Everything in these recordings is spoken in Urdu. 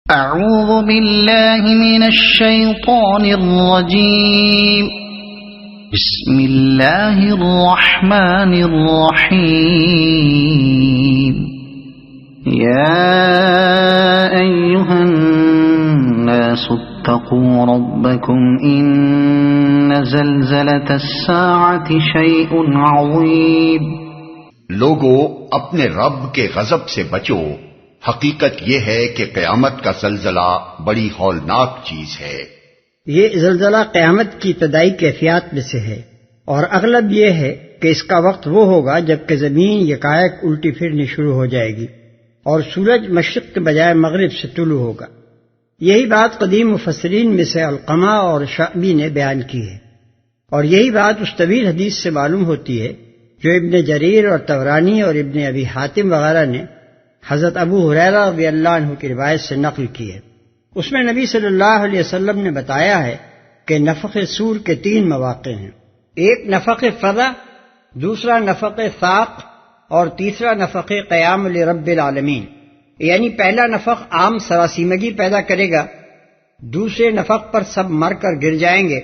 اعوذ باللہ من الشیطان الرجیم بسم اللہ الرحمن الرحیم یا ایہا الناس اتقوا ربکم ان زلزلۃ الساعۃ شیء عظیم۔ لوگو اپنے رب کے غضب سے بچو، حقیقت یہ ہے کہ قیامت کا زلزلہ بڑی ہولناک چیز ہے۔ یہ زلزلہ قیامت کی ابتدائی کیفیات میں سے ہے، اور اغلب یہ ہے کہ اس کا وقت وہ ہوگا جب کہ زمین یکایک الٹی پھرنی شروع ہو جائے گی اور سورج مشرق کے بجائے مغرب سے طلوع ہوگا۔ یہی بات قدیم مفسرین میں سے علقمہ اور شعبی نے بیان کی ہے، اور یہی بات اس طویل حدیث سے معلوم ہوتی ہے جو ابن جریر اور طبرانی اور ابن ابی حاتم وغیرہ نے حضرت ابو ہریرہ رضی اللہ عنہ کی روایت سے نقل کی ہے۔ اس میں نبی صلی اللہ علیہ وسلم نے بتایا ہے کہ نفخ صور کے 3 مواقع ہیں، ایک نفخ فضا، دوسرا نفخ صاق اور تیسرا نفخ قیام لرب العالمین۔ یعنی پہلا نفخ عام سراسیمگی پیدا کرے گا، دوسرے نفخ پر سب مر کر گر جائیں گے،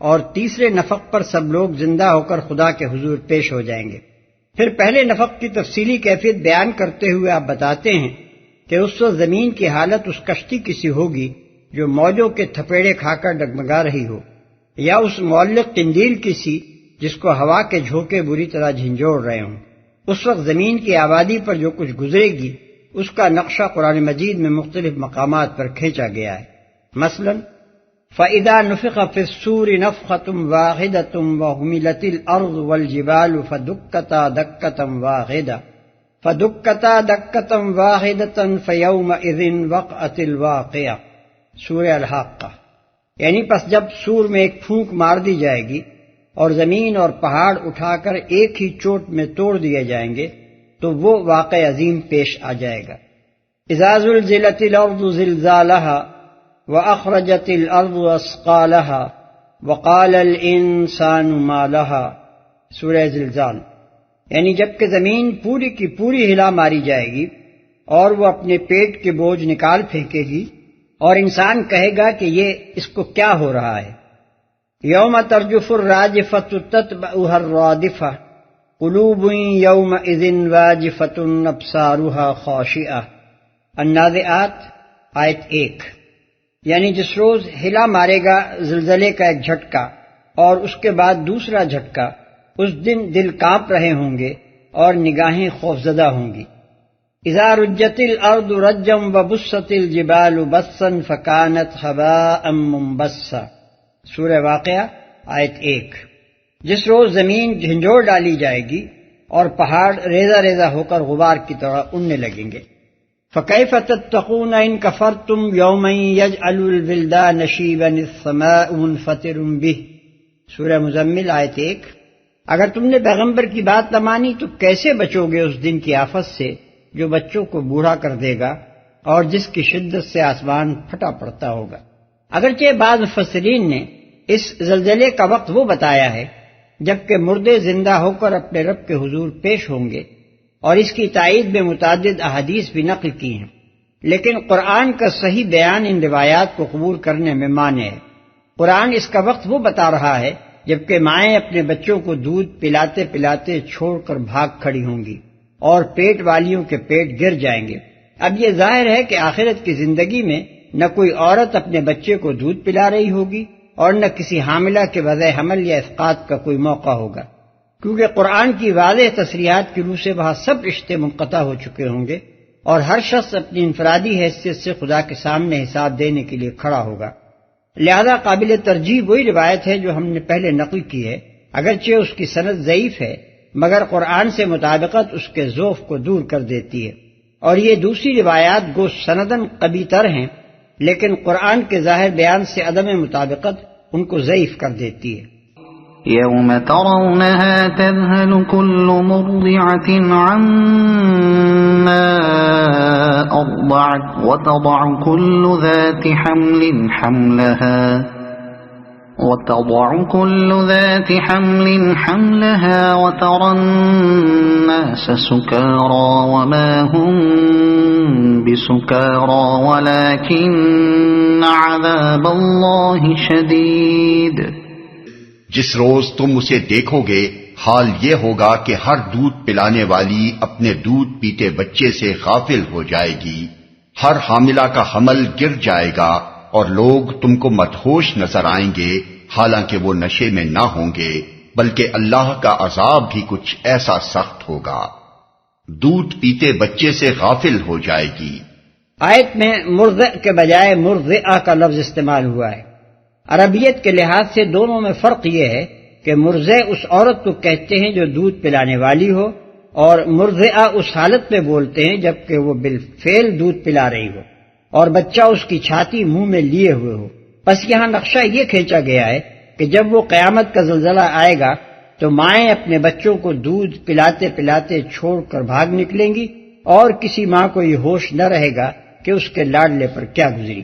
اور تیسرے نفخ پر سب لوگ زندہ ہو کر خدا کے حضور پیش ہو جائیں گے۔ پھر پہلے نفخ کی تفصیلی کیفیت بیان کرتے ہوئے آپ بتاتے ہیں کہ اس وقت زمین کی حالت اس کشتی کی سی ہوگی جو موجوں کے تھپیڑے کھا کر ڈگمگا رہی ہو، یا اس معلق قندیل کی سی جس کو ہوا کے جھونکے بری طرح جھنجھوڑ رہے ہوں۔ اس وقت زمین کی آبادی پر جو کچھ گزرے گی اس کا نقشہ قرآن مجید میں مختلف مقامات پر کھینچا گیا ہے۔ مثلا فَإِذَا نُفِخَ فِي الصُّورِ نَفْخَةٌ وَاحِدَةٌ وَحُمِلَتِ الْأَرْضُ وَالْجِبَالُ فَدُكَّتَا دَكَّةً وَاحِدَةً فَيَوْمَئِذٍ وَقَعَتِ الْوَاقِعَةُ۔ سورہ الحاقہ۔ یعنی پس جب سور میں ایک پھونک مار دی جائے گی اور زمین اور پہاڑ اٹھا کر ایک ہی چوٹ میں توڑ دیے جائیں گے تو وہ واقع عظیم پیش آ جائے گا۔ اذا زلزلت الارض زلزالها واخرجت الارض اثقالها وقال الانسان ما لها۔ سورہ زلزال۔ یعنی جب کہ زمین پوری کی پوری ہلا ماری جائے گی اور وہ اپنے پیٹ کے بوجھ نکال پھینکے گی، اور انسان کہے گا کہ یہ اس کو کیا ہو رہا ہے۔ یوم ترجف الراجفۃ تتبعها الرادفۃ قلوب یومئذ واجفۃ ابصارها خاشعۃ۔ النازعات آیت 1۔ یعنی جس روز ہلا مارے گا زلزلے کا ایک جھٹکا اور اس کے بعد دوسرا جھٹکا، اس دن دل کانپ رہے ہوں گے اور نگاہیں خوفزدہ ہوں گی۔ اذا رجت الارض رجا وبست الجبال بسا فکانت هباء منبثا۔ سورہ واقعہ آیت 1۔ جس روز زمین جھنجھوڑ ڈالی جائے گی اور پہاڑ ریزہ ریزہ ہو کر غبار کی طرح اڑنے لگیں گے۔ فَكَيْفَ تَتَّقُونَ إِن كَفَرْتُمْ يَوْمًا يَجْعَلُ الْوِلْدَانَ شِيبًا السَّمَاءُ مُنْفَطِرٌ بِهِ۔ سورہ مزمل آیت 1۔ اگر تم نے پیغمبر کی بات نہ مانی تو کیسے بچو گے اس دن کی آفت سے جو بچوں کو بوڑھا کر دے گا اور جس کی شدت سے آسمان پھٹا پڑتا ہوگا۔ اگرچہ بعض مفسرین نے اس زلزلے کا وقت وہ بتایا ہے جبکہ مردے زندہ ہو کر اپنے رب کے حضور پیش ہوں گے، اور اس کی تائید میں متعدد احادیث بھی نقل کی ہیں، لیکن قرآن کا صحیح بیان ان روایات کو قبول کرنے میں مانع ہے۔ قرآن اس کا وقت وہ بتا رہا ہے جبکہ مائیں اپنے بچوں کو دودھ پلاتے پلاتے چھوڑ کر بھاگ کھڑی ہوں گی اور پیٹ والیوں کے پیٹ گر جائیں گے۔ اب یہ ظاہر ہے کہ آخرت کی زندگی میں نہ کوئی عورت اپنے بچے کو دودھ پلا رہی ہوگی اور نہ کسی حاملہ کے وضع حمل یا اسقاط کا کوئی موقع ہوگا، کیونکہ قرآن کی واضح تصریحات کی روح سے وہاں سب رشتے منقطع ہو چکے ہوں گے اور ہر شخص اپنی انفرادی حیثیت سے خدا کے سامنے حساب دینے کے لیے کھڑا ہوگا۔ لہذا قابل ترجیح وہی روایت ہے جو ہم نے پہلے نقل کی ہے، اگرچہ اس کی سند ضعیف ہے مگر قرآن سے مطابقت اس کے ذوف کو دور کر دیتی ہے، اور یہ دوسری روایات گو سندن قوی تر ہیں لیکن قرآن کے ظاہر بیان سے عدم مطابقت ان کو ضعیف کر دیتی ہے۔ یوم ترونها تذهل كل مرضعة عما أرضعت وتضع كل ذات حمل حملها وترى الناس سكارى وما هم بسكارى ولكن عذاب الله شديد۔ جس روز تم اسے دیکھو گے حال یہ ہوگا کہ ہر دودھ پلانے والی اپنے دودھ پیتے بچے سے غافل ہو جائے گی، ہر حاملہ کا حمل گر جائے گا اور لوگ تم کو مدہوش نظر آئیں گے حالانکہ وہ نشے میں نہ ہوں گے، بلکہ اللہ کا عذاب بھی کچھ ایسا سخت ہوگا۔ دودھ پیتے بچے سے غافل ہو جائے گی۔ آیت میں مرضع کے بجائے مرضعہ کا لفظ استعمال ہوا ہے۔ عربیت کے لحاظ سے دونوں میں فرق یہ ہے کہ مرضع اس عورت کو کہتے ہیں جو دودھ پلانے والی ہو، اور مرضعہ اس حالت میں بولتے ہیں جبکہ وہ بالفعل دودھ پلا رہی ہو اور بچہ اس کی چھاتی منہ میں لیے ہوئے ہو۔ بس یہاں نقشہ یہ کھینچا گیا ہے کہ جب وہ قیامت کا زلزلہ آئے گا تو مائیں اپنے بچوں کو دودھ پلاتے پلاتے چھوڑ کر بھاگ نکلیں گی، اور کسی ماں کو یہ ہوش نہ رہے گا کہ اس کے لاڈلے پر کیا گزری۔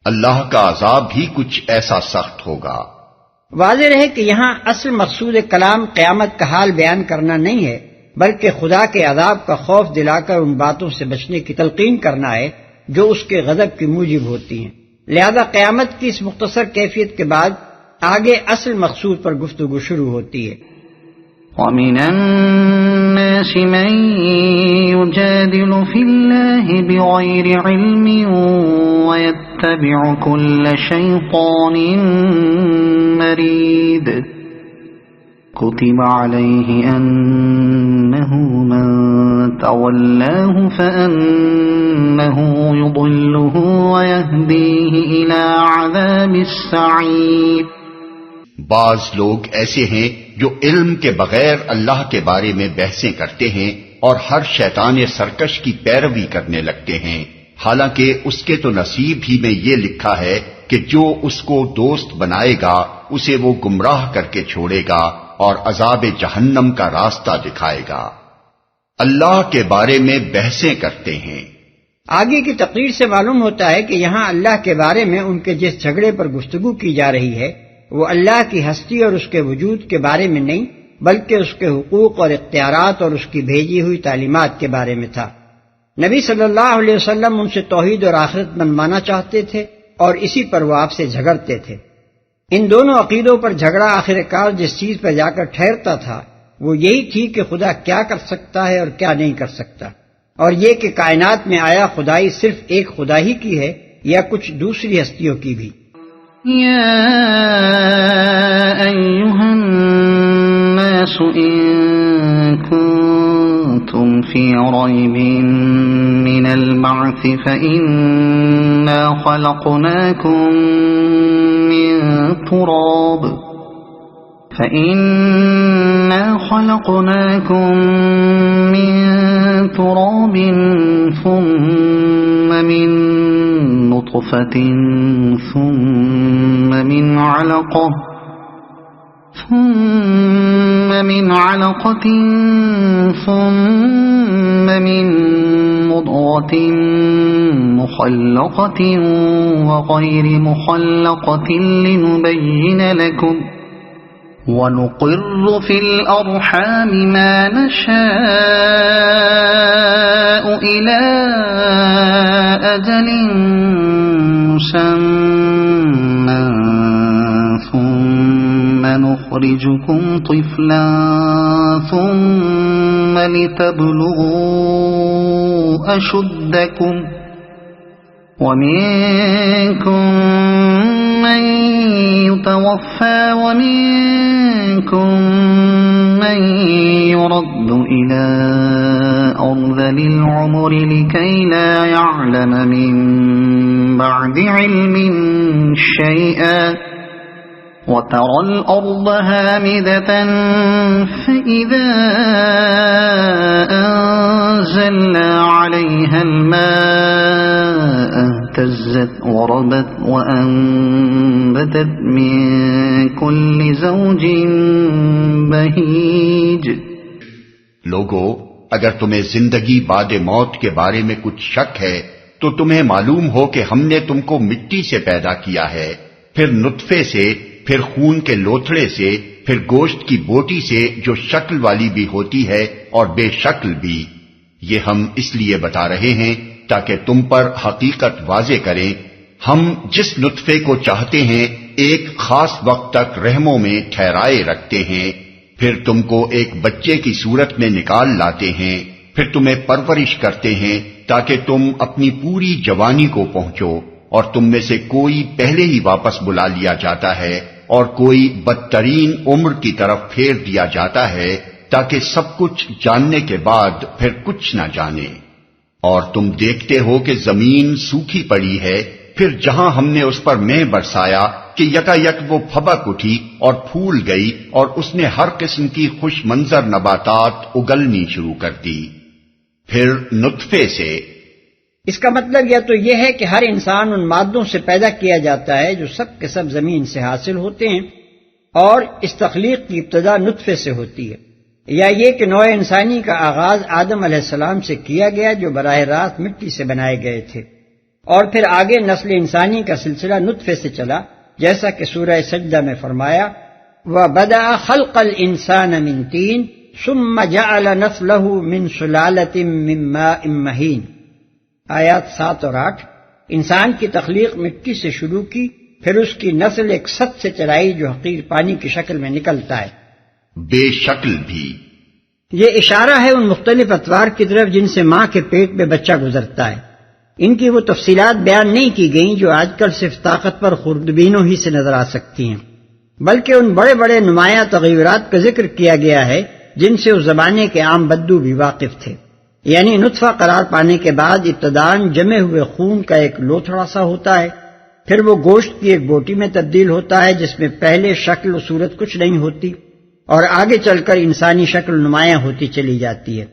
اللہ کا عذاب بھی کچھ ایسا سخت ہوگا۔ واضح رہے کہ یہاں اصل مقصود کلام قیامت کا حال بیان کرنا نہیں ہے، بلکہ خدا کے عذاب کا خوف دلا کر ان باتوں سے بچنے کی تلقین کرنا ہے جو اس کے غضب کی موجب ہوتی ہیں۔ لہذا قیامت کی اس مختصر کیفیت کے بعد آگے اصل مقصود پر گفتگو شروع ہوتی ہے۔ وَمِنَ النَّاسِ مَن يُجَادِلُ فِي اللَّهِ بِغَيْرِ عِلْمٍ وَيَتَّبِعُ كُلَّ شَيْطَانٍ مَرِيدٍ كُتِبَ عَلَيْهِ أَنَّهُ مَن تَوَلَّاهُ فَأَنَّهُ يُضِلُّهُ وَيَهْدِيهِ إِلَى عَذَابِ السَّعِيرِ۔ بعض لوگ ایسے ہیں جو علم کے بغیر اللہ کے بارے میں بحثیں کرتے ہیں اور ہر شیطان سرکش کی پیروی کرنے لگتے ہیں، حالانکہ اس کے تو نصیب ہی میں یہ لکھا ہے کہ جو اس کو دوست بنائے گا اسے وہ گمراہ کر کے چھوڑے گا اور عذاب جہنم کا راستہ دکھائے گا۔ اللہ کے بارے میں بحثیں کرتے ہیں۔ آگے کی تقریر سے معلوم ہوتا ہے کہ یہاں اللہ کے بارے میں ان کے جس جھگڑے پر گفتگو کی جا رہی ہے وہ اللہ کی ہستی اور اس کے وجود کے بارے میں نہیں، بلکہ اس کے حقوق اور اختیارات اور اس کی بھیجی ہوئی تعلیمات کے بارے میں تھا۔ نبی صلی اللہ علیہ وسلم ان سے توحید اور آخرت منوانا چاہتے تھے اور اسی پر وہ آپ سے جھگڑتے تھے۔ ان دونوں عقیدوں پر جھگڑا آخر کار جس چیز پر جا کر ٹھہرتا تھا وہ یہی تھی کہ خدا کیا کر سکتا ہے اور کیا نہیں کر سکتا، اور یہ کہ کائنات میں آیا خدائی صرف ایک خدا ہی کی ہے یا کچھ دوسری ہستیوں کی بھی۔ يا أيها الناس إن كنتم في ريب من البعث فإنا خلقناكم من تراب ثم من نطفة ثم من علقة ثم من مضغة مخلقة وغير مخلقة لنبين لكم ونقر في الأرحام ما نشاء إلى أجل مسمى ثم نخرجكم طفلا ثم لتبلغوا أشدكم ومنكم من يتوفى ومنكم من يرد إلى أرذل العمر لكي لا يعلم من بعد علم شيئا وترى الأرض هامدة فإذا أنزلنا عليها الماء اهتزت وربت وأنبتت من كل زوج بهيج۔ لوگو، اگر تمہیں زندگی بعد موت کے بارے میں کچھ شک ہے تو تمہیں معلوم ہو کہ ہم نے تم کو مٹی سے پیدا کیا ہے، پھر نطفے سے، پھر خون کے لوتھڑے سے، پھر گوشت کی بوٹی سے جو شکل والی بھی ہوتی ہے اور بے شکل بھی۔ یہ ہم اس لیے بتا رہے ہیں تاکہ تم پر حقیقت واضح کریں۔ ہم جس نطفے کو چاہتے ہیں ایک خاص وقت تک رحموں میں ٹھہرائے رکھتے ہیں، پھر تم کو ایک بچے کی صورت میں نکال لاتے ہیں، پھر تمہیں پرورش کرتے ہیں تاکہ تم اپنی پوری جوانی کو پہنچو، اور تم میں سے کوئی پہلے ہی واپس بلا لیا جاتا ہے اور کوئی بدترین عمر کی طرف پھیر دیا جاتا ہے، تاکہ سب کچھ جاننے کے بعد پھر کچھ نہ جانے۔ اور تم دیکھتے ہو کہ زمین سوکھی پڑی ہے، پھر جہاں ہم نے اس پر مے برسایا کہ یکا یک وہ پھبک اٹھی اور پھول گئی، اور اس نے ہر قسم کی خوش منظر نباتات اگلنی شروع کر دی۔ پھر نطفے سے، اس کا مطلب یا تو یہ ہے کہ ہر انسان ان مادوں سے پیدا کیا جاتا ہے جو سب کے سب زمین سے حاصل ہوتے ہیں، اور اس تخلیق کی ابتدا نطفے سے ہوتی ہے، یا یہ کہ نوع انسانی کا آغاز آدم علیہ السلام سے کیا گیا جو براہ راست مٹی سے بنائے گئے تھے، اور پھر آگے نسل انسانی کا سلسلہ نطفے سے چلا، جیسا کہ سورہ سجدہ میں فرمایا وَبَدَأَ خَلْقَ الْإِنسَانَ مِنْ طِينٍ ثُمَّ جَعَلَ نَسْلَهُ مِنْ سُلَالَةٍ مِّن مَّاءٍ مَّهِينٍ۔ آیات 7 اور 8۔ انسان کی تخلیق مٹی سے شروع کی، پھر اس کی نسل ایک ست سے چلائی جو حقیر پانی کی شکل میں نکلتا ہے، بے شکل بھی۔ یہ اشارہ ہے ان مختلف اطوار کی طرف جن سے ماں کے پیٹ میں بچہ گزرتا ہے۔ ان کی وہ تفصیلات بیان نہیں کی گئیں جو آج کل صرف طاقت پر خوردبینوں ہی سے نظر آ سکتی ہیں، بلکہ ان بڑے بڑے نمایاں تغیرات کا ذکر کیا گیا ہے جن سے اس زمانے کے عام بدو بھی واقف تھے۔ یعنی نطفہ قرار پانے کے بعد ابتداً جمے ہوئے خون کا ایک لوتھڑا سا ہوتا ہے، پھر وہ گوشت کی ایک بوٹی میں تبدیل ہوتا ہے جس میں پہلے شکل و صورت کچھ نہیں ہوتی، اور آگے چل کر انسانی شکل نمایاں ہوتی چلی جاتی ہے۔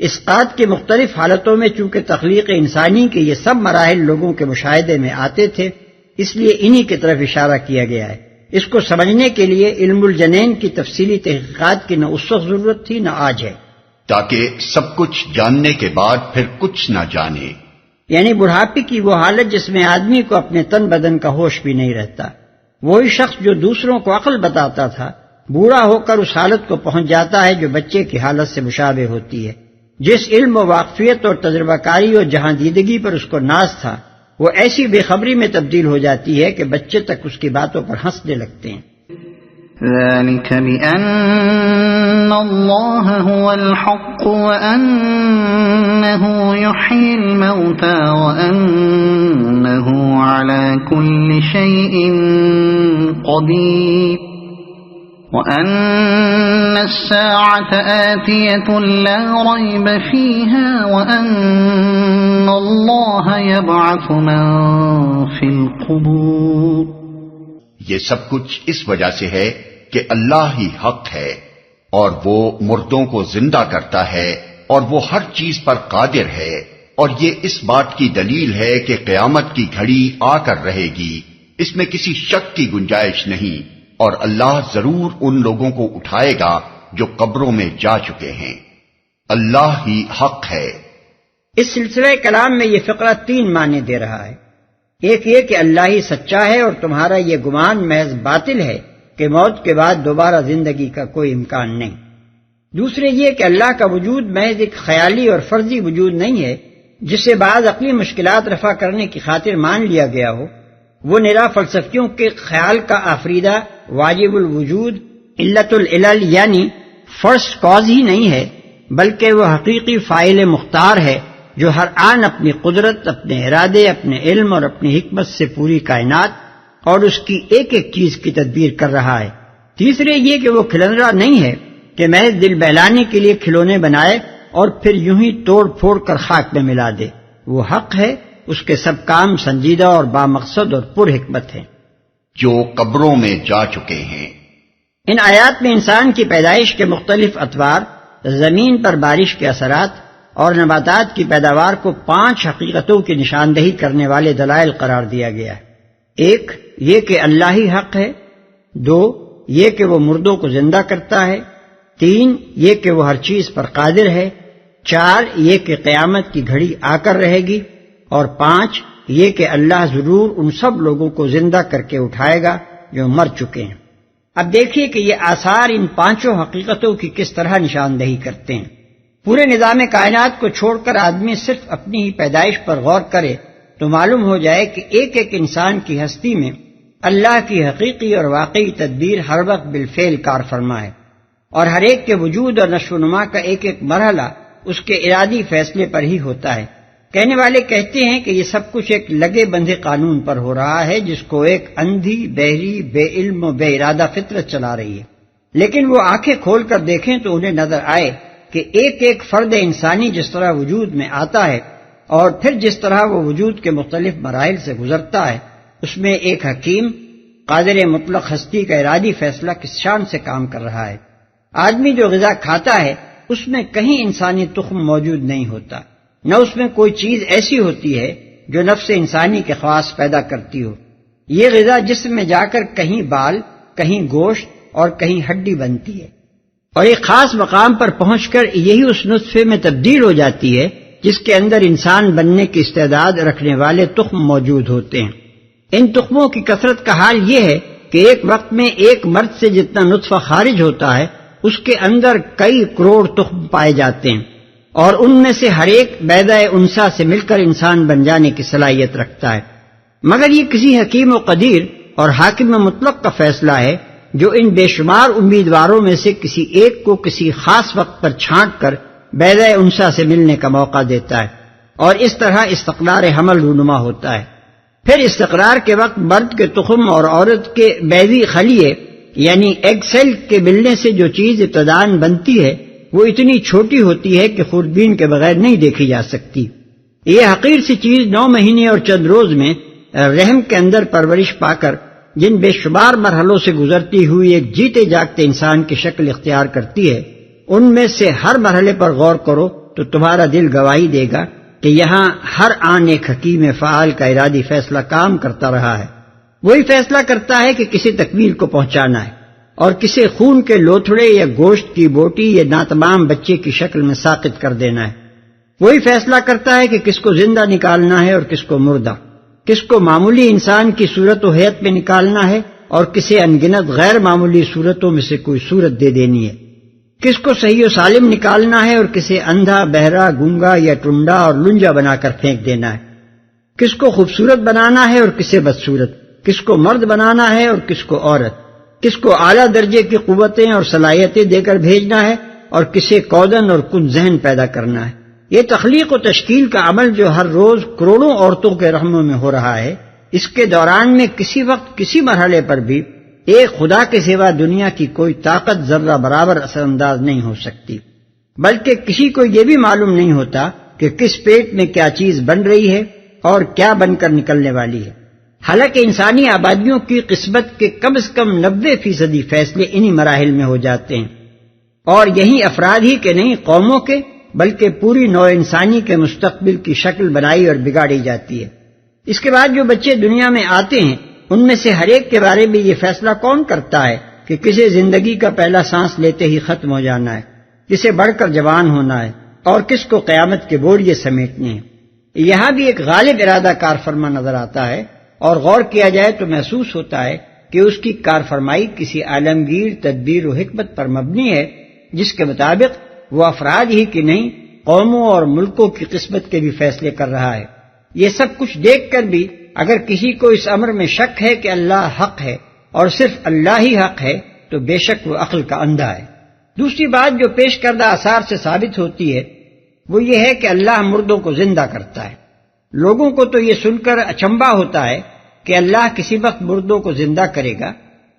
اسقاط کی مختلف حالتوں میں چونکہ تخلیق انسانی کے یہ سب مراحل لوگوں کے مشاہدے میں آتے تھے، اس لیے انہی کی طرف اشارہ کیا گیا ہے۔ اس کو سمجھنے کے لیے علم الجنین کی تفصیلی تحقیقات کی نہ اس وقت ضرورت تھی نہ آج ہے، تاکہ سب کچھ جاننے کے بعد پھر کچھ نہ جانے۔ یعنی بڑھاپے کی وہ حالت جس میں آدمی کو اپنے تن بدن کا ہوش بھی نہیں رہتا۔ وہی شخص جو دوسروں کو عقل بتاتا تھا بوڑھا ہو کر اس حالت کو پہنچ جاتا ہے جو بچے کی حالت سے مشابہ ہوتی ہے۔ جس علم و واقفیت اور تجربہ کاری اور جہاں دیدگی پر اس کو ناز تھا، وہ ایسی بے خبری میں تبدیل ہو جاتی ہے کہ بچے تک اس کی باتوں پر ہنسنے لگتے ہیں۔ ذلك بأن الله هو الحق وأنه يحيي الموتى وأنه على كل شيء قدير وأن الساعة آتية لا ريب فيها وأن الله يبعث من في القبور۔ یہ سب کچھ اس وجہ سے ہے کہ اللہ ہی حق ہے، اور وہ مردوں کو زندہ کرتا ہے، اور وہ ہر چیز پر قادر ہے، اور یہ اس بات کی دلیل ہے کہ قیامت کی گھڑی آ کر رہے گی، اس میں کسی شک کی گنجائش نہیں، اور اللہ ضرور ان لوگوں کو اٹھائے گا جو قبروں میں جا چکے ہیں۔ اللہ ہی حق ہے۔ اس سلسلہ کلام میں یہ فقرہ 3 معنی دے رہا ہے۔ ایک یہ کہ اللہ ہی سچا ہے اور تمہارا یہ گمان محض باطل ہے کہ موت کے بعد دوبارہ زندگی کا کوئی امکان نہیں۔ دوسرے یہ کہ اللہ کا وجود محض ایک خیالی اور فرضی وجود نہیں ہے جسے بعض عقلی مشکلات رفع کرنے کی خاطر مان لیا گیا ہو۔ وہ نرا فلسفیوں کے خیال کا آفریدہ واجب الوجود علت العلل یعنی فرسٹ کاز ہی نہیں ہے، بلکہ وہ حقیقی فاعل مختار ہے جو ہر آن اپنی قدرت، اپنے ارادے، اپنے علم اور اپنی حکمت سے پوری کائنات اور اس کی ایک ایک چیز کی تدبیر کر رہا ہے۔ تیسرے یہ کہ وہ کھلنرا نہیں ہے کہ محض دل بہلانے کے لیے کھلونے بنائے اور پھر یوں ہی توڑ پھوڑ کر خاک میں ملا دے۔ وہ حق ہے، اس کے سب کام سنجیدہ اور بامقصد اور پر حکمت ہیں۔ جو قبروں میں جا چکے ہیں۔ ان آیات میں انسان کی پیدائش کے مختلف اطوار، زمین پر بارش کے اثرات اور نباتات کی پیداوار کو 5 حقیقتوں کی نشاندہی کرنے والے دلائل قرار دیا گیا ہے۔ 1 یہ کہ اللہ ہی حق ہے، 2 یہ کہ وہ مردوں کو زندہ کرتا ہے، 3 یہ کہ وہ ہر چیز پر قادر ہے، 4 یہ کہ قیامت کی گھڑی آ کر رہے گی، اور 5 یہ کہ اللہ ضرور ان سب لوگوں کو زندہ کر کے اٹھائے گا جو مر چکے ہیں۔ اب دیکھیے کہ یہ آثار ان پانچوں حقیقتوں کی کس طرح نشاندہی کرتے ہیں۔ پورے نظام کائنات کو چھوڑ کر آدمی صرف اپنی ہی پیدائش پر غور کرے تو معلوم ہو جائے کہ ایک ایک انسان کی ہستی میں اللہ کی حقیقی اور واقعی تدبیر ہر وقت بالفعل کار فرما ہے، اور ہر ایک کے وجود اور نشو و نما کا ایک ایک مرحلہ اس کے ارادی فیصلے پر ہی ہوتا ہے۔ کہنے والے کہتے ہیں کہ یہ سب کچھ ایک لگے بندھے قانون پر ہو رہا ہے جس کو ایک اندھی، بہری، بے علم و بے ارادہ فطرت چلا رہی ہے، لیکن وہ آنکھیں کھول کر دیکھیں تو انہیں نظر آئے کہ ایک ایک فرد انسانی جس طرح وجود میں آتا ہے اور پھر جس طرح وہ وجود کے مختلف مراحل سے گزرتا ہے، اس میں ایک حکیم قادر مطلق ہستی کا ارادی فیصلہ کس شان سے کام کر رہا ہے۔ آدمی جو غذا کھاتا ہے اس میں کہیں انسانی تخم موجود نہیں ہوتا، نہ اس میں کوئی چیز ایسی ہوتی ہے جو نفس انسانی کے خواص پیدا کرتی ہو۔ یہ غذا جسم میں جا کر کہیں بال، کہیں گوشت اور کہیں ہڈی بنتی ہے، اور ایک خاص مقام پر پہنچ کر یہی اس نطفے میں تبدیل ہو جاتی ہے جس کے اندر انسان بننے کی استعداد رکھنے والے تخم موجود ہوتے ہیں۔ ان تخموں کی کثرت کا حال یہ ہے کہ ایک وقت میں ایک مرد سے جتنا نطفہ خارج ہوتا ہے اس کے اندر کئی کروڑ تخم پائے جاتے ہیں، اور ان میں سے ہر ایک بیضہ انثیٰ سے مل کر انسان بن جانے کی صلاحیت رکھتا ہے۔ مگر یہ کسی حکیم و قدیر اور حاکم مطلق کا فیصلہ ہے جو ان بے شمار امیدواروں میں سے کسی ایک کو کسی خاص وقت پر چھانٹ کر بیضہ انثیٰ سے ملنے کا موقع دیتا ہے، اور اس طرح استقرار حمل رونما ہوتا ہے۔ پھر استقرار کے وقت مرد کے تخم اور عورت کے بیضی خلیے یعنی ایگ سیل کے ملنے سے جو چیز ابتداً بنتی ہے وہ اتنی چھوٹی ہوتی ہے کہ خوردبین کے بغیر نہیں دیکھی جا سکتی۔ یہ حقیر سی چیز 9 مہینے اور چند روز میں رحم کے اندر پرورش پا کر جن بے شمار مرحلوں سے گزرتی ہوئی ایک جیتے جاگتے انسان کی شکل اختیار کرتی ہے، ان میں سے ہر مرحلے پر غور کرو تو تمہارا دل گواہی دے گا کہ یہاں ہر آن ایک حکیم فعال کا ارادی فیصلہ کام کرتا رہا ہے۔ وہی فیصلہ کرتا ہے کہ کسی تکمیل کو پہنچانا ہے اور کسے خون کے لوتھڑے یا گوشت کی بوٹی یا ناتمام بچے کی شکل میں ساقط کر دینا ہے۔ وہی فیصلہ کرتا ہے کہ کس کو زندہ نکالنا ہے اور کس کو مردہ، کس کو معمولی انسان کی صورت و حیت میں نکالنا ہے اور کسے انگنت غیر معمولی صورتوں میں سے کوئی صورت دے دینی ہے، کس کو صحیح و سالم نکالنا ہے اور کسے اندھا، بہرا، گونگا یا ٹنڈا اور لنجا بنا کر پھینک دینا ہے، کس کو خوبصورت بنانا ہے اور کسے بدصورت، کس کو مرد بنانا ہے اور کس کو عورت، کس کو اعلیٰ درجے کی قوتیں اور صلاحیتیں دے کر بھیجنا ہے اور کسے کودن اور کن ذہن پیدا کرنا ہے۔ یہ تخلیق و تشکیل کا عمل جو ہر روز کروڑوں عورتوں کے رحموں میں ہو رہا ہے، اس کے دوران میں کسی وقت کسی مرحلے پر بھی ایک خدا کے سوا دنیا کی کوئی طاقت ذرہ برابر اثر انداز نہیں ہو سکتی، بلکہ کسی کو یہ بھی معلوم نہیں ہوتا کہ کس پیٹ میں کیا چیز بن رہی ہے اور کیا بن کر نکلنے والی ہے۔ حالانکہ انسانی آبادیوں کی قسمت کے کم از کم 90% فیصلے انہی مراحل میں ہو جاتے ہیں، اور یہی افراد ہی کے نہیں قوموں کے بلکہ پوری نوع انسانی کے مستقبل کی شکل بنائی اور بگاڑی جاتی ہے۔ اس کے بعد جو بچے دنیا میں آتے ہیں ان میں سے ہر ایک کے بارے میں یہ فیصلہ کون کرتا ہے کہ کسے زندگی کا پہلا سانس لیتے ہی ختم ہو جانا ہے، کسے بڑھ کر جوان ہونا ہے اور کس کو قیامت کے بوریے سمیٹنے ہیں۔ یہاں بھی ایک غالب ارادہ کار فرما نظر آتا ہے، اور غور کیا جائے تو محسوس ہوتا ہے کہ اس کی کارفرمائی کسی عالمگیر تدبیر و حکمت پر مبنی ہے جس کے مطابق وہ افراد ہی کی نہیں قوموں اور ملکوں کی قسمت کے بھی فیصلے کر رہا ہے۔ یہ سب کچھ دیکھ کر بھی اگر کسی کو اس امر میں شک ہے کہ اللہ حق ہے اور صرف اللہ ہی حق ہے تو بے شک وہ عقل کا اندھا ہے۔ دوسری بات جو پیش کردہ آثار سے ثابت ہوتی ہے وہ یہ ہے کہ اللہ مردوں کو زندہ کرتا ہے۔ لوگوں کو تو یہ سن کر اچنبھا ہوتا ہے کہ اللہ کسی وقت مردوں کو زندہ کرے گا،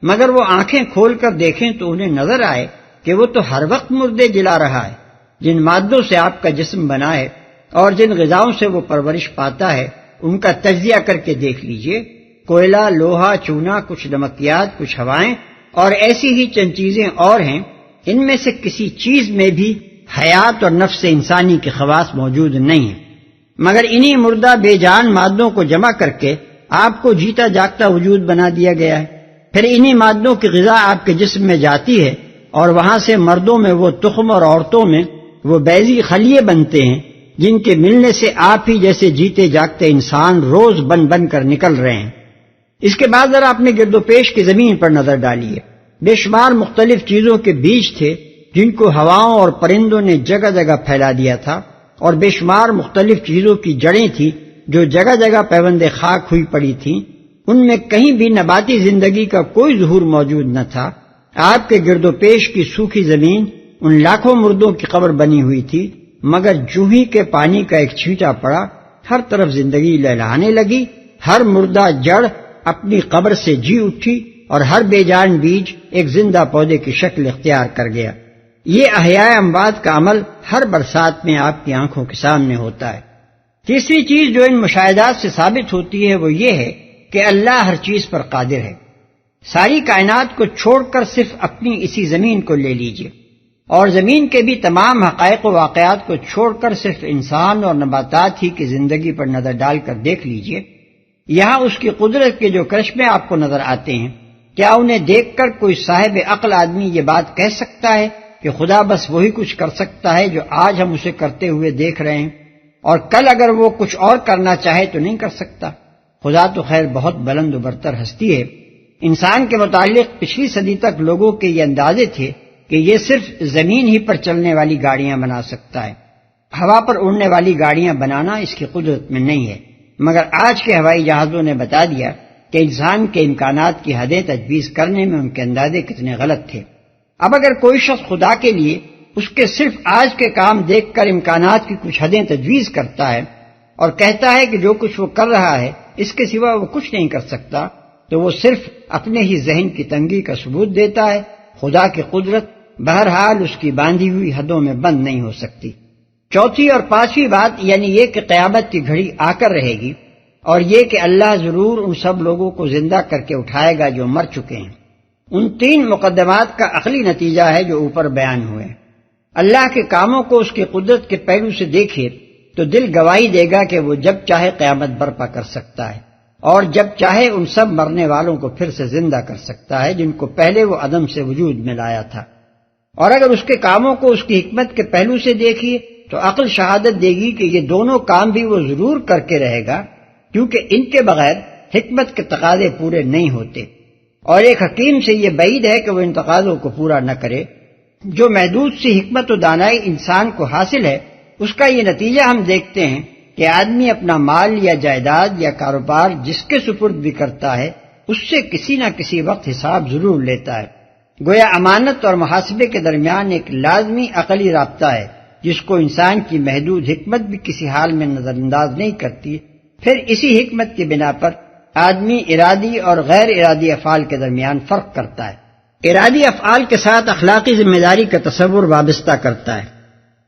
مگر وہ آنکھیں کھول کر دیکھیں تو انہیں نظر آئے کہ وہ تو ہر وقت مردے جلا رہا ہے۔ جن مادوں سے آپ کا جسم بنا ہے اور جن غذاؤں سے وہ پرورش پاتا ہے ان کا تجزیہ کر کے دیکھ لیجئے، کوئلہ، لوہا، چونا، کچھ نمکیات، کچھ ہوائیں اور ایسی ہی چند چیزیں اور ہیں، ان میں سے کسی چیز میں بھی حیات اور نفس انسانی کے خواص موجود نہیں ہیں، مگر انہی مردہ بے جان مادوں کو جمع کر کے آپ کو جیتا جاگتا وجود بنا دیا گیا ہے۔ پھر انہی مادوں کی غذا آپ کے جسم میں جاتی ہے اور وہاں سے مردوں میں وہ تخم اور عورتوں میں وہ بیضی خلیے بنتے ہیں جن کے ملنے سے آپ ہی جیسے جیتے جاگتے انسان روز بن بن کر نکل رہے ہیں۔ اس کے بعد ذرا اپنے گرد و پیش کی زمین پر نظر ڈالیے. بے شمار مختلف چیزوں کے بیج تھے جن کو ہواؤں اور پرندوں نے جگہ جگہ پھیلا دیا تھا، اور بے شمار مختلف چیزوں کی جڑیں تھیں جو جگہ جگہ پیوند خاک ہوئی پڑی تھیں. ان میں کہیں بھی نباتی زندگی کا کوئی ظہور موجود نہ تھا. آپ کے گرد و پیش کی سوکھی زمین ان لاکھوں مردوں کی قبر بنی ہوئی تھی، مگر جوں ہی کے پانی کا ایک چھینٹا پڑا ہر طرف زندگی لہلانے لگی. ہر مردہ جڑ اپنی قبر سے جی اٹھی اور ہر بے جان بیج ایک زندہ پودے کی شکل اختیار کر گیا. یہ احیاء اموات کا عمل ہر برسات میں آپ کی آنکھوں کے سامنے ہوتا ہے. تیسری چیز جو ان مشاہدات سے ثابت ہوتی ہے وہ یہ ہے کہ اللہ ہر چیز پر قادر ہے. ساری کائنات کو چھوڑ کر صرف اپنی اسی زمین کو لے لیجئے، اور زمین کے بھی تمام حقائق و واقعات کو چھوڑ کر صرف انسان اور نباتات ہی کی زندگی پر نظر ڈال کر دیکھ لیجئے. یہاں اس کی قدرت کے جو کرشمے آپ کو نظر آتے ہیں، کیا انہیں دیکھ کر کوئی صاحب عقل آدمی یہ بات کہہ سکتا ہے کہ خدا بس وہی کچھ کر سکتا ہے جو آج ہم اسے کرتے ہوئے دیکھ رہے ہیں، اور کل اگر وہ کچھ اور کرنا چاہے تو نہیں کر سکتا؟ خدا تو خیر بہت بلند و برتر ہستی ہے. انسان کے متعلق پچھلی صدی تک لوگوں کے یہ اندازے تھے کہ یہ صرف زمین ہی پر چلنے والی گاڑیاں بنا سکتا ہے. ہوا پر اڑنے والی گاڑیاں بنانا اس کی قدرت میں نہیں ہے. مگر آج کے ہوائی جہازوں نے بتا دیا کہ انسان کے امکانات کی حدیں تجویز کرنے میں ان کے اندازے کتنے غلط تھے. اب اگر کوئی شخص خدا کے لیے اس کے صرف آج کے کام دیکھ کر امکانات کی کچھ حدیں تجویز کرتا ہے اور کہتا ہے کہ جو کچھ وہ کر رہا ہے اس کے سوا وہ کچھ نہیں کر سکتا، تو وہ صرف اپنے ہی ذہن کی تنگی کا ثبوت دیتا ہے. خدا کی قدرت بہرحال اس کی باندھی ہوئی حدوں میں بند نہیں ہو سکتی. چوتھی اور پانچویں بات یعنی یہ کہ قیامت کی گھڑی آ کر رہے گی، اور یہ کہ اللہ ضرور ان سب لوگوں کو زندہ کر کے اٹھائے گا جو مر چکے ہیں. ان تین مقدمات کا عقلی نتیجہ ہے جو اوپر بیان ہوئے. اللہ کے کاموں کو اس کی قدرت کے پہلو سے دیکھیے تو دل گواہی دے گا کہ وہ جب چاہے قیامت برپا کر سکتا ہے، اور جب چاہے ان سب مرنے والوں کو پھر سے زندہ کر سکتا ہے جن کو پہلے وہ عدم سے وجود میں لایا تھا. اور اگر اس کے کاموں کو اس کی حکمت کے پہلو سے دیکھیے تو عقل شہادت دے گی کہ یہ دونوں کام بھی وہ ضرور کر کے رہے گا، کیونکہ ان کے بغیر حکمت کے تقاضے پورے نہیں ہوتے. اور ایک حکیم سے یہ بعید ہے کہ وہ ان تقاضوں کو پورا نہ کرے. جو محدود سی حکمت و دانائی انسان کو حاصل ہے اس کا یہ نتیجہ ہم دیکھتے ہیں کہ آدمی اپنا مال یا جائیداد یا کاروبار جس کے سپرد بھی کرتا ہے اس سے کسی نہ کسی وقت حساب ضرور لیتا ہے. گویا امانت اور محاسبے کے درمیان ایک لازمی عقلی رابطہ ہے جس کو انسان کی محدود حکمت بھی کسی حال میں نظر انداز نہیں کرتی. پھر اسی حکمت کی بنا پر آدمی ارادی اور غیر ارادی افعال کے درمیان فرق کرتا ہے. ارادی افعال کے ساتھ اخلاقی ذمہ داری کا تصور وابستہ کرتا ہے.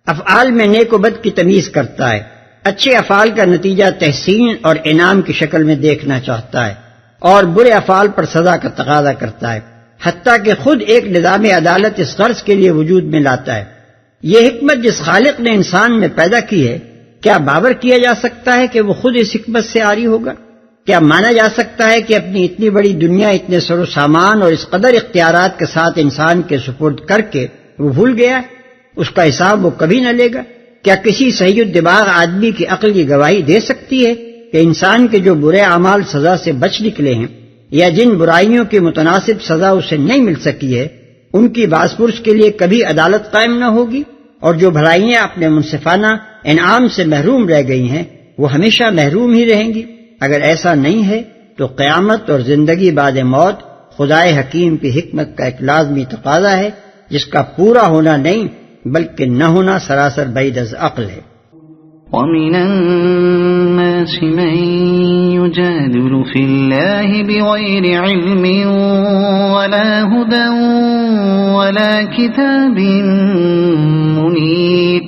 افعال میں نیک و بد کی تمیز کرتا ہے. اچھے افعال کا نتیجہ تحسین اور انعام کی شکل میں دیکھنا چاہتا ہے، اور برے افعال پر سزا کا تقاضا کرتا ہے، حتیٰ کہ خود ایک نظام عدالت اس غرض کے لیے وجود میں لاتا ہے. یہ حکمت جس خالق نے انسان میں پیدا کی ہے، کیا باور کیا جا سکتا ہے کہ وہ خود اس حکمت سے عاری ہوگا؟ کیا مانا جا سکتا ہے کہ اپنی اتنی بڑی دنیا اتنے سر و سامان اور اس قدر اختیارات کے ساتھ انسان کے سپرد کر کے وہ بھول گیا؟ اس کا حساب وہ کبھی نہ لے گا. کیا کسی صحیح الدماغ آدمی کی عقل کی گواہی دے سکتی ہے کہ انسان کے جو برے اعمال سزا سے بچ نکلے ہیں یا جن برائیوں کی متناسب سزا اسے نہیں مل سکی ہے ان کی باز پرس کے لیے کبھی عدالت قائم نہ ہوگی، اور جو بھلائیاں اپنے منصفانہ انعام سے محروم رہ گئی ہیں وہ ہمیشہ محروم ہی رہیں گی؟ اگر ایسا نہیں ہے تو قیامت اور زندگی بعد موت خدائے حکیم کی حکمت کا ایک لازمی تقاضا ہے جس کا پورا ہونا نہیں بلکہ نہ ہونا سراسر بعید از عقل ہے. وَمِنَ النَّاسِ مَن يُجَادِلُ فِي اللَّهِ بِغَيْرِ عِلْمٍ وَلَا هُدًى وَلَا كِتَابٍ مُنِيرٍ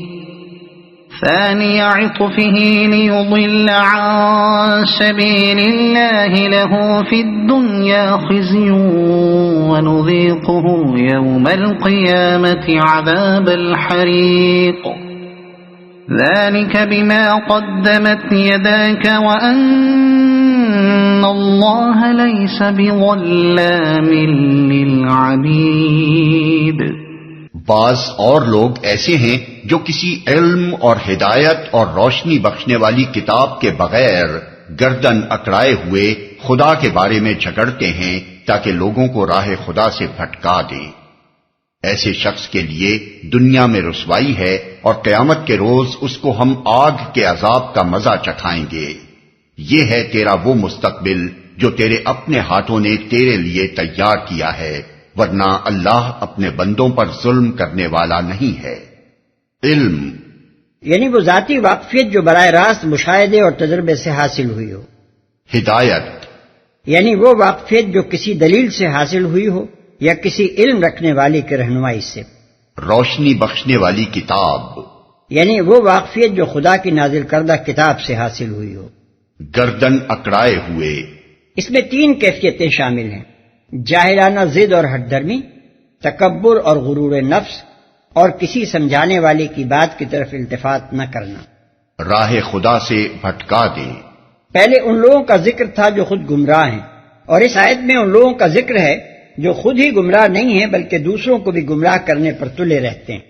ثاني عطفه ليضل عن سبيل الله له في الدنيا خزي ونذيقه يوم القيامة عذاب الحريق ذلك بما قدمت يداك وأن الله ليس بظلام للعبيد. بعض اور لوگ ایسے ہیں جو کسی علم اور ہدایت اور روشنی بخشنے والی کتاب کے بغیر گردن اکڑائے ہوئے خدا کے بارے میں جھگڑتے ہیں تاکہ لوگوں کو راہ خدا سے بھٹکا دیں. ایسے شخص کے لیے دنیا میں رسوائی ہے اور قیامت کے روز اس کو ہم آگ کے عذاب کا مزہ چکھائیں گے. یہ ہے تیرا وہ مستقبل جو تیرے اپنے ہاتھوں نے تیرے لیے تیار کیا ہے، ورنہ اللہ اپنے بندوں پر ظلم کرنے والا نہیں ہے. علم یعنی وہ ذاتی واقفیت جو براہ راست مشاہدے اور تجربے سے حاصل ہوئی ہو. ہدایت یعنی وہ واقفیت جو کسی دلیل سے حاصل ہوئی ہو یا کسی علم رکھنے والے کی رہنمائی سے. روشنی بخشنے والی کتاب یعنی وہ واقفیت جو خدا کی نازل کردہ کتاب سے حاصل ہوئی ہو. گردن اکڑائے ہوئے اس میں 3 کیفیتیں شامل ہیں: جاہلانہ ضد اور ہٹ دھرمی، تکبر اور غرور نفس، اور کسی سمجھانے والے کی بات کی طرف التفات نہ کرنا. راہ خدا سے بھٹکا دیں. پہلے ان لوگوں کا ذکر تھا جو خود گمراہ ہیں، اور اس آیت میں ان لوگوں کا ذکر ہے جو خود ہی گمراہ نہیں ہیں بلکہ دوسروں کو بھی گمراہ کرنے پر تلے رہتے ہیں.